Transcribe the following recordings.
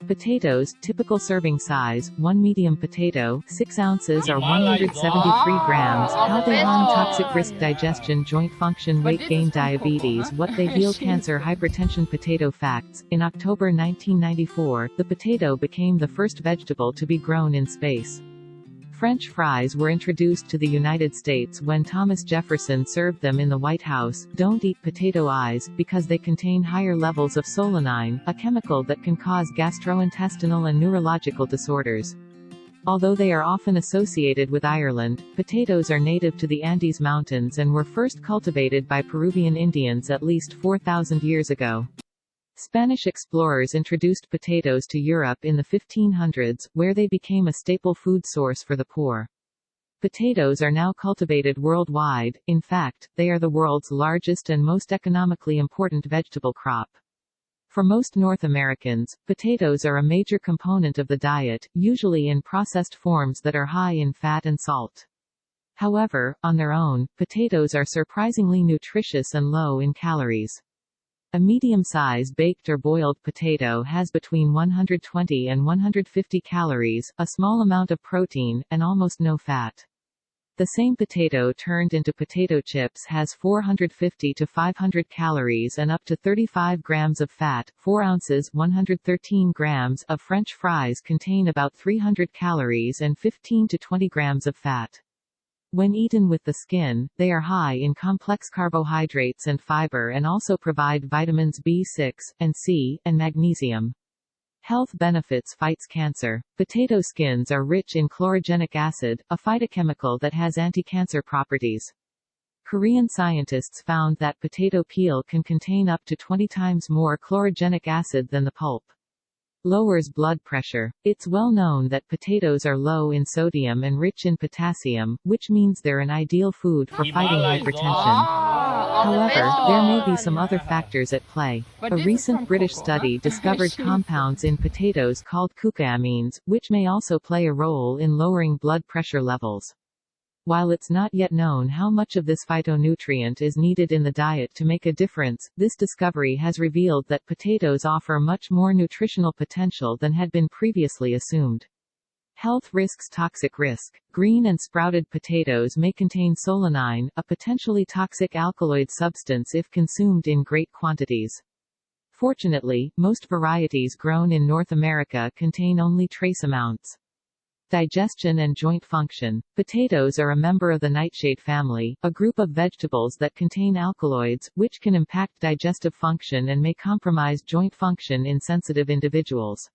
Potatoes, typical serving size, 1 medium potato, 6 ounces or 173 grams. How they harm: toxic risk, digestion, joint function, weight gain, diabetes, what they heal, cancer, hypertension. Potato facts: in October 1994, the potato became the first vegetable to be grown in space. French fries were introduced to the United States when Thomas Jefferson served them in the White House. Don't eat potato eyes, because they contain higher levels of solanine, a chemical that can cause gastrointestinal and neurological disorders. Although they are often associated with Ireland, potatoes are native to the Andes Mountains and were first cultivated by Peruvian Indians at least 4,000 years ago. Spanish explorers introduced potatoes to Europe in the 1500s, where they became a staple food source for the poor. Potatoes are now cultivated worldwide. In fact, they are the world's largest and most economically important vegetable crop. For most North Americans, potatoes are a major component of the diet, usually in processed forms that are high in fat and salt. However, on their own, potatoes are surprisingly nutritious and low in calories. A medium-size baked or boiled potato has between 120 and 150 calories, a small amount of protein, and almost no fat. The same potato turned into potato chips has 450 to 500 calories and up to 35 grams of fat. 4 ounces 113 grams of French fries contain about 300 calories and 15 to 20 grams of fat. When eaten with the skin, they are high in complex carbohydrates and fiber and also provide vitamins B6 and C, and magnesium. Health benefits: fights cancer. Potato skins are rich in chlorogenic acid, a phytochemical that has anti-cancer properties. Korean scientists found that potato peel can contain up to 20 times more chlorogenic acid than the pulp. Lowers blood pressure. It's well known that potatoes are low in sodium and rich in potassium, which means they're an ideal food for fighting hypertension. However, there may be some other factors at play. A recent British study discovered compounds in potatoes called cucaamines, which may also play a role in lowering blood pressure levels. While it's not yet known how much of this phytonutrient is needed in the diet to make a difference, this discovery has revealed that potatoes offer much more nutritional potential than had been previously assumed. Health risks: toxic risk. Green and sprouted potatoes may contain solanine, a potentially toxic alkaloid substance if consumed in great quantities. Fortunately, most varieties grown in North America contain only trace amounts. Digestion and joint function. Potatoes are a member of the nightshade family, a group of vegetables that contain alkaloids, which can impact digestive function and may compromise joint function in sensitive individuals.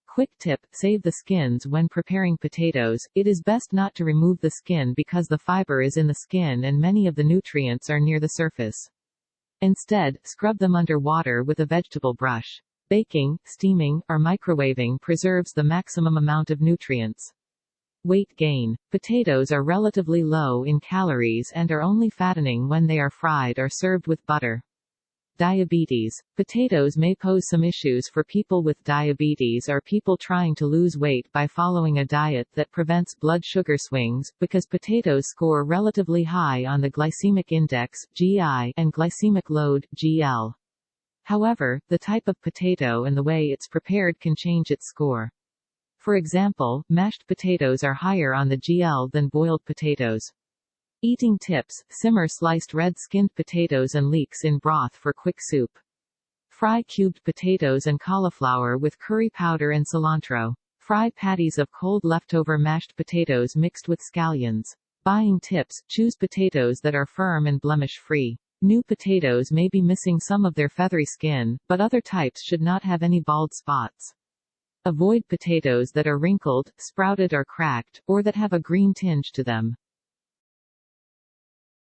Quick tip: save the skins when preparing potatoes. It is best not to remove the skin because the fiber is in the skin and many of the nutrients are near the surface. Instead, scrub them under water with a vegetable brush. Baking, steaming, or microwaving preserves the maximum amount of nutrients. Weight gain. Potatoes are relatively low in calories and are only fattening when they are fried or served with butter. Diabetes. Potatoes may pose some issues for people with diabetes or people trying to lose weight by following a diet that prevents blood sugar swings, because potatoes score relatively high on the glycemic index (GI) and glycemic load (GL). However, the type of potato and the way it's prepared can change its score. For example, mashed potatoes are higher on the GL than boiled potatoes. Eating tips: simmer sliced red-skinned potatoes and leeks in broth for quick soup. Fry cubed potatoes and cauliflower with curry powder and cilantro. Fry patties of cold leftover mashed potatoes mixed with scallions. Buying tips: choose potatoes that are firm and blemish-free. New potatoes may be missing some of their feathery skin, but other types should not have any bald spots. Avoid potatoes that are wrinkled, sprouted or cracked, or that have a green tinge to them.